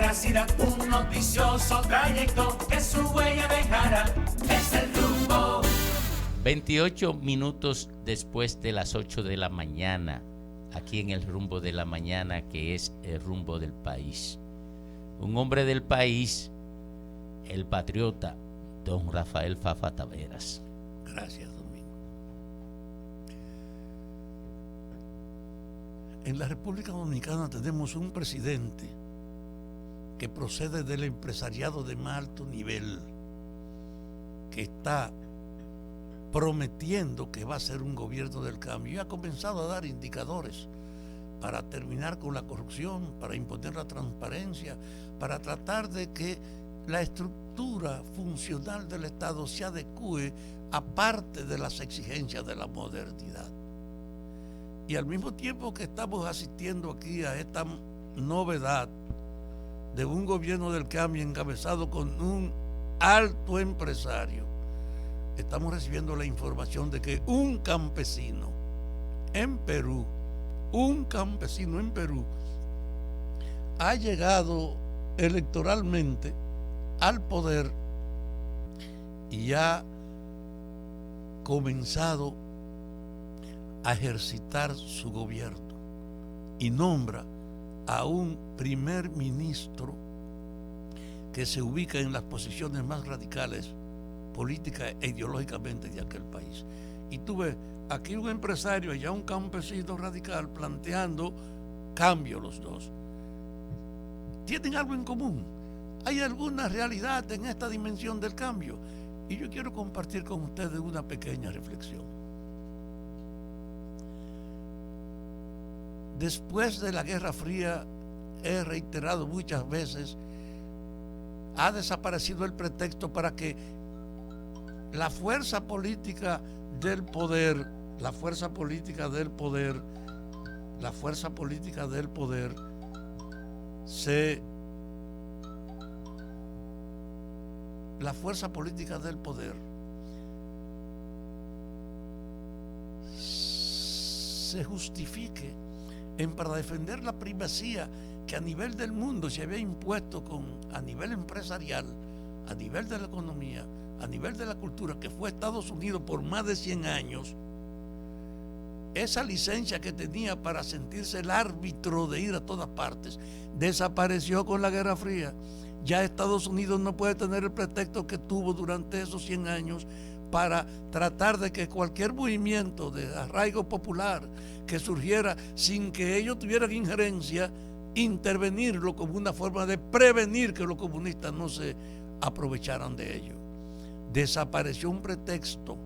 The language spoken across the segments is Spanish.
veracidad, un noticioso trayecto que su huella dejará. Es el rumbo. 28 minutos después de las 8 de la mañana, aquí en el rumbo de la mañana, que es el rumbo del país. Un hombre del país, el patriota, don Rafael Fafa Taveras. Gracias, Domingo. En la República Dominicana tenemos un presidente que procede del empresariado de más alto nivel, que está prometiendo que va a ser un gobierno del cambio y ha comenzado a dar indicadores para terminar con la corrupción, para imponer la transparencia, para tratar de que la estructura funcional del Estado se adecue a parte de las exigencias de la modernidad. Y al mismo tiempo que estamos asistiendo aquí a esta novedad de un gobierno del cambio encabezado con un alto empresario, estamos recibiendo la información de que un campesino en Perú ha llegado electoralmente al poder y ha comenzado a ejercitar su gobierno y nombra a un primer ministro que se ubica en las posiciones más radicales política e ideológicamente de aquel país. Y tú ves aquí un empresario, allá un campesino radical planteando cambio los dos. Tienen algo en común. Hay alguna realidad en esta dimensión del cambio. Y yo quiero compartir con ustedes una pequeña reflexión. Después de la Guerra Fría, he reiterado muchas veces, ha desaparecido el pretexto para que la fuerza política del poder se justifique para defender la primacía que a nivel del mundo se había impuesto a nivel empresarial, a nivel de la economía, a nivel de la cultura, que fue Estados Unidos por más de 100 años. Esa licencia que tenía para sentirse el árbitro de ir a todas partes desapareció con la Guerra Fría. Ya Estados Unidos no puede tener el pretexto que tuvo durante esos 100 años para tratar de que cualquier movimiento de arraigo popular que surgiera sin que ellos tuvieran injerencia, intervenirlo como una forma de prevenir que los comunistas no se aprovecharan de ello. Desapareció un pretexto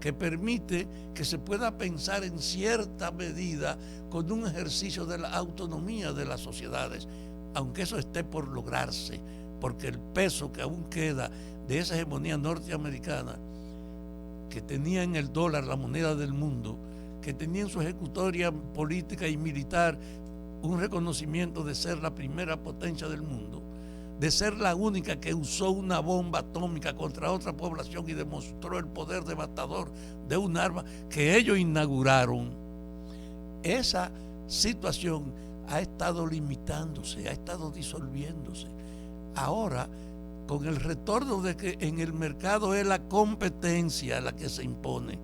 que permite que se pueda pensar en cierta medida con un ejercicio de la autonomía de las sociedades, aunque eso esté por lograrse, porque el peso que aún queda de esa hegemonía norteamericana, que tenía en el dólar la moneda del mundo, que tenía en su ejecutoria política y militar un reconocimiento de ser la primera potencia del mundo, de ser la única que usó una bomba atómica contra otra población y demostró el poder devastador de un arma que ellos inauguraron. Esa situación ha estado limitándose, ha estado disolviéndose. Ahora, con el retorno de que en el mercado es la competencia la que se impone,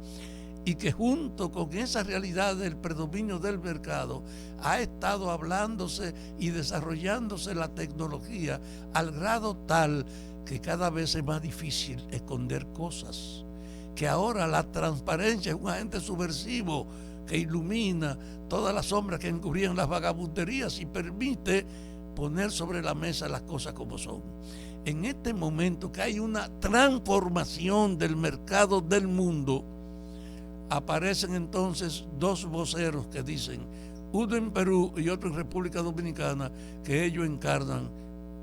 y que junto con esa realidad del predominio del mercado ha estado hablándose y desarrollándose la tecnología al grado tal que cada vez es más difícil esconder cosas, que ahora la transparencia es un agente subversivo que ilumina todas las sombras que encubrían las vagabunderías y permite poner sobre la mesa las cosas como son. En este momento que hay una transformación del mercado del mundo, aparecen entonces dos voceros que dicen, uno en Perú y otro en República Dominicana, que ellos encarnan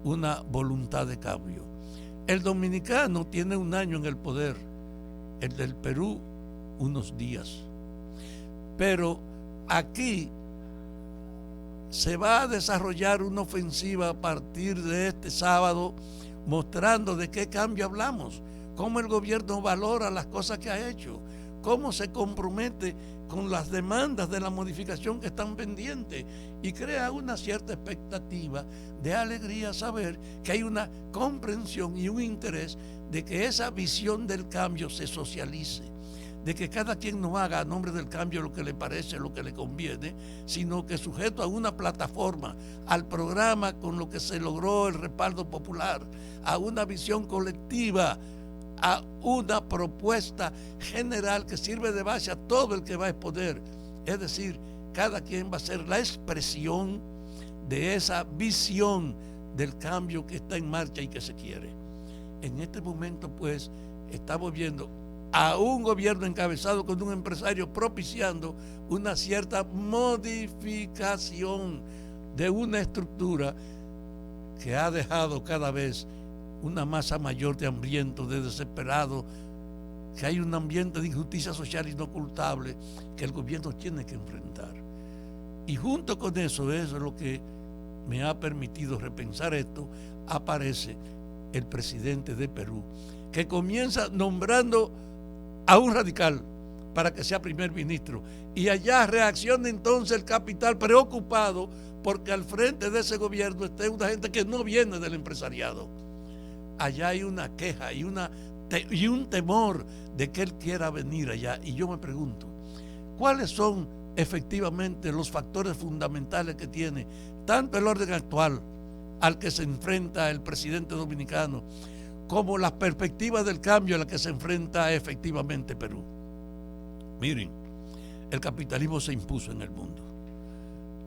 una voluntad de cambio. El dominicano tiene 1 año en el poder, el del Perú unos días. Pero aquí se va a desarrollar una ofensiva a partir de este sábado, mostrando de qué cambio hablamos, cómo el gobierno valora las cosas que ha hecho, cómo se compromete con las demandas de la modificación que están pendientes y crea una cierta expectativa de alegría saber que hay una comprensión y un interés de que esa visión del cambio se socialice, de que cada quien no haga a nombre del cambio lo que le parece, lo que le conviene, sino que sujeto a una plataforma, al programa con lo que se logró el respaldo popular, a una visión colectiva, a una propuesta general que sirve de base a todo el que va a exponer. Es decir, cada quien va a ser la expresión de esa visión del cambio que está en marcha y que se quiere. En este momento, pues, estamos viendo a un gobierno encabezado con un empresario propiciando una cierta modificación de una estructura que ha dejado cada vez una masa mayor de hambrientos, de desesperados, que hay un ambiente de injusticia social inocultable que el gobierno tiene que enfrentar. Y junto con eso es lo que me ha permitido repensar esto, aparece el presidente de Perú, que comienza nombrando a un radical para que sea primer ministro. Y allá reacciona entonces el capital preocupado porque al frente de ese gobierno está una gente que no viene del empresariado. Allá hay una queja y un temor de que él quiera venir allá. Y yo me pregunto, ¿cuáles son efectivamente los factores fundamentales que tiene tanto el orden actual al que se enfrenta el presidente dominicano, como las perspectivas del cambio a la que se enfrenta efectivamente Perú? Miren, el capitalismo se impuso en el mundo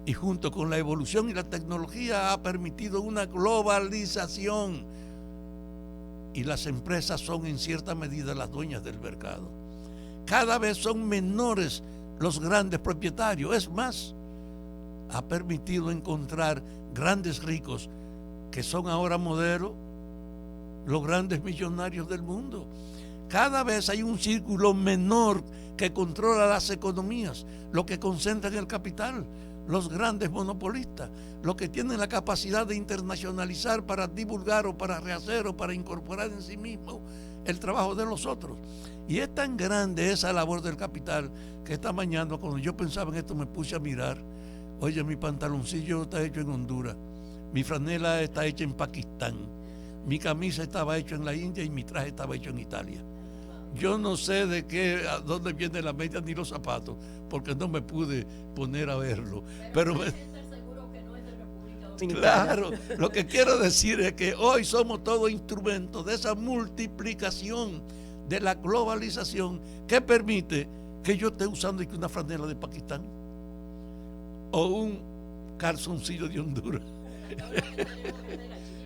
y junto con la evolución y la tecnología ha permitido una globalización y las empresas son en cierta medida las dueñas del mercado. Cada vez son menores los grandes propietarios. Es más, ha permitido encontrar grandes ricos que son ahora modelos, los grandes millonarios del mundo. Cada vez hay un círculo menor que controla las economías, lo que concentra en el capital, los grandes monopolistas, los que tienen la capacidad de internacionalizar para divulgar o para rehacer o para incorporar en sí mismo el trabajo de los otros. Y es tan grande esa labor del capital que esta mañana cuando yo pensaba en esto me puse a mirar. Oye, mi pantaloncillo está hecho en Honduras, mi franela está hecha en Pakistán, mi camisa estaba hecha en la India y mi traje estaba hecho en Italia. Yo no sé a dónde viene la media ni los zapatos, porque no me pude poner a verlo. Pero claro, lo que quiero decir es que hoy somos todos instrumentos de esa multiplicación de la globalización que permite que yo esté usando una franela de Pakistán o un calzoncillo de Honduras.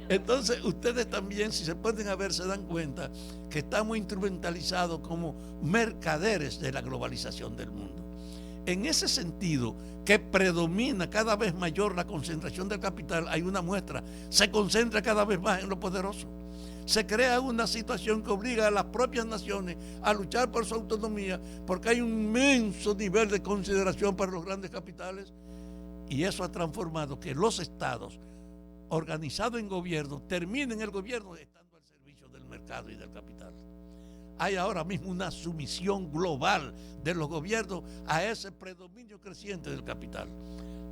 Entonces ustedes también, si se pueden a ver, se dan cuenta que estamos instrumentalizados como mercaderes de la globalización del mundo. En ese sentido, que predomina cada vez mayor la concentración del capital, hay una muestra, se concentra cada vez más en lo poderoso. Se crea una situación que obliga a las propias naciones a luchar por su autonomía, porque hay un inmenso nivel de consideración para los grandes capitales, y eso ha transformado que los estados organizado en gobierno, terminen el gobierno estando al servicio del mercado y del capital. Hay ahora mismo una sumisión global de los gobiernos a ese predominio creciente del capital.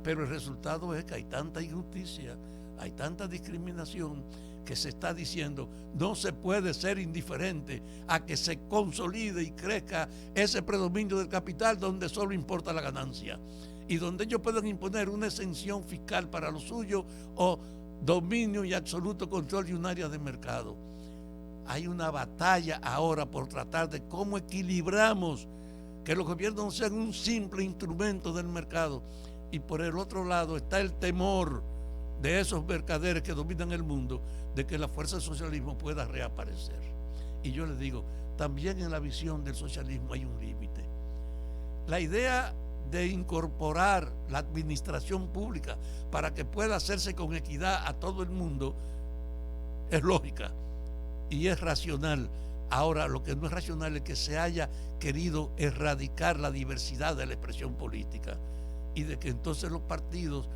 Pero el resultado es que hay tanta injusticia, hay tanta discriminación, que se está diciendo no se puede ser indiferente a que se consolide y crezca ese predominio del capital donde solo importa la ganancia y donde ellos pueden imponer una exención fiscal para lo suyo o dominio y absoluto control de un área de mercado. Hay una batalla ahora por tratar de cómo equilibramos que los gobiernos no sean un simple instrumento del mercado, y por el otro lado está el temor de esos mercaderes que dominan el mundo de que la fuerza del socialismo pueda reaparecer. Y yo les digo, también en la visión del socialismo hay un límite. La idea de incorporar la administración pública para que pueda hacerse con equidad a todo el mundo es lógica y es racional. Ahora, lo que no es racional es que se haya querido erradicar la diversidad de la expresión política y de que entonces los partidos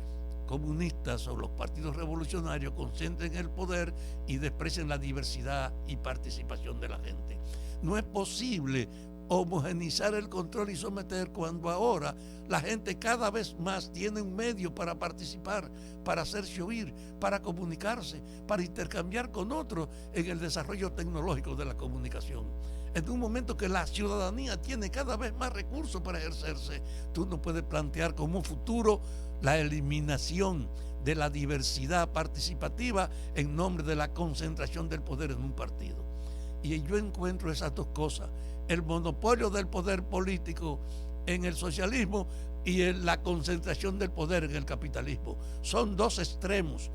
comunistas o los partidos revolucionarios concentren el poder y desprecien la diversidad y participación de la gente. No es posible homogeneizar el control y someter, cuando ahora la gente cada vez más tiene un medio para participar, para hacerse oír, para comunicarse, para intercambiar con otros en el desarrollo tecnológico de la comunicación. En un momento que la ciudadanía tiene cada vez más recursos para ejercerse, tú no puedes plantear como futuro la eliminación de la diversidad participativa en nombre de la concentración del poder en un partido. Y yo encuentro esas dos cosas: el monopolio del poder político en el socialismo y en la concentración del poder en el capitalismo. Son dos extremos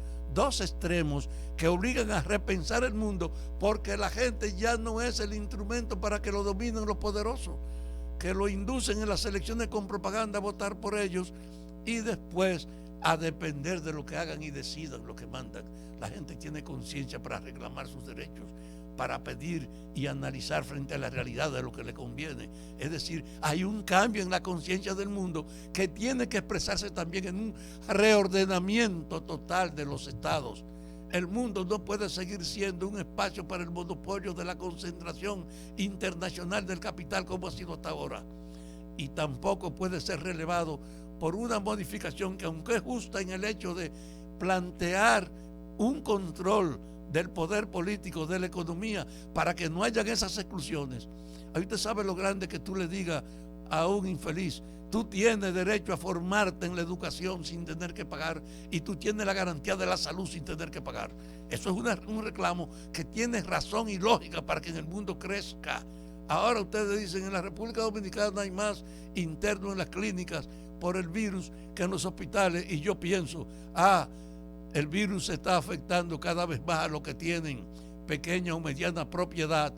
que obligan a repensar el mundo, porque la gente ya no es el instrumento para que lo dominen los poderosos, que lo inducen en las elecciones con propaganda a votar por ellos y después a depender de lo que hagan y decidan lo que mandan. La gente tiene conciencia para reclamar sus derechos, para pedir y analizar frente a la realidad de lo que le conviene. Es decir, hay un cambio en la conciencia del mundo que tiene que expresarse también en un reordenamiento total de los estados. El mundo no puede seguir siendo un espacio para el monopolio de la concentración internacional del capital como ha sido hasta ahora, y tampoco puede ser relevado por una modificación que, aunque es justa en el hecho de plantear un control del poder político, de la economía, para que no hayan esas exclusiones. Ahí usted sabe lo grande que tú le digas a un infeliz: tú tienes derecho a formarte en la educación sin tener que pagar, y tú tienes la garantía de la salud sin tener que pagar. Eso es un reclamo que tiene razón y lógica para que en el mundo crezca. Ahora ustedes dicen: en la República Dominicana hay más internos en las clínicas por el virus que en los hospitales, y yo pienso: el virus se está afectando cada vez más a los que tienen pequeña o mediana propiedad,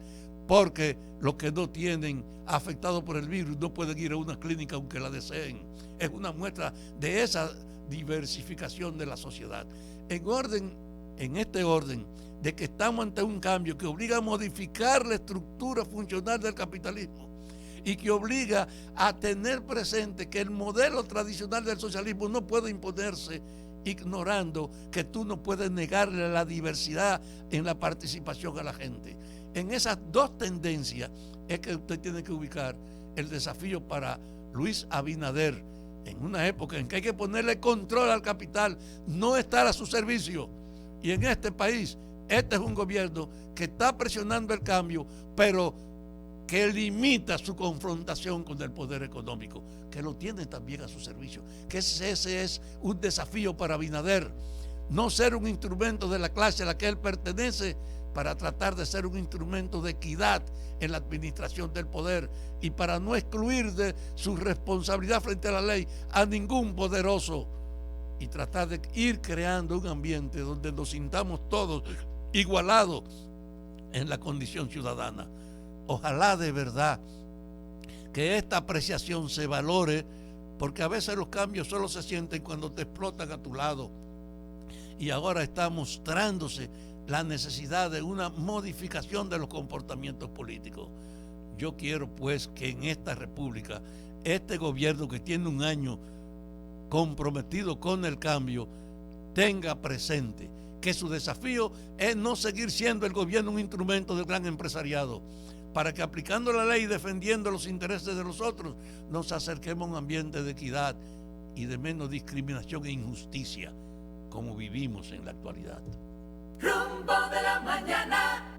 porque los que no tienen afectados por el virus no pueden ir a una clínica aunque la deseen. Es una muestra de esa diversificación de la sociedad. En este orden de que estamos ante un cambio que obliga a modificar la estructura funcional del capitalismo y que obliga a tener presente que el modelo tradicional del socialismo no puede imponerse, ignorando que tú no puedes negarle la diversidad en la participación a la gente. En esas dos tendencias es que usted tiene que ubicar el desafío para Luis Abinader, en una época en que hay que ponerle control al capital, no estar a su servicio. Y en este país, este es un gobierno que está presionando el cambio, pero que limita su confrontación con el poder económico, que lo tiene también a su servicio. Que ese es un desafío para Abinader: no ser un instrumento de la clase a la que él pertenece, para tratar de ser un instrumento de equidad en la administración del poder, y para no excluir de su responsabilidad frente a la ley a ningún poderoso, y tratar de ir creando un ambiente donde nos sintamos todos igualados en la condición ciudadana. Ojalá de verdad que esta apreciación se valore, porque a veces los cambios solo se sienten cuando te explotan a tu lado, y ahora está mostrándose la necesidad de una modificación de los comportamientos políticos. Yo quiero pues que en esta república, este gobierno que tiene un año comprometido con el cambio, tenga presente que su desafío es no seguir siendo el gobierno un instrumento del gran empresariado, para que, aplicando la ley y defendiendo los intereses de los otros, nos acerquemos a un ambiente de equidad y de menos discriminación e injusticia como vivimos en la actualidad. Rumbo de la mañana.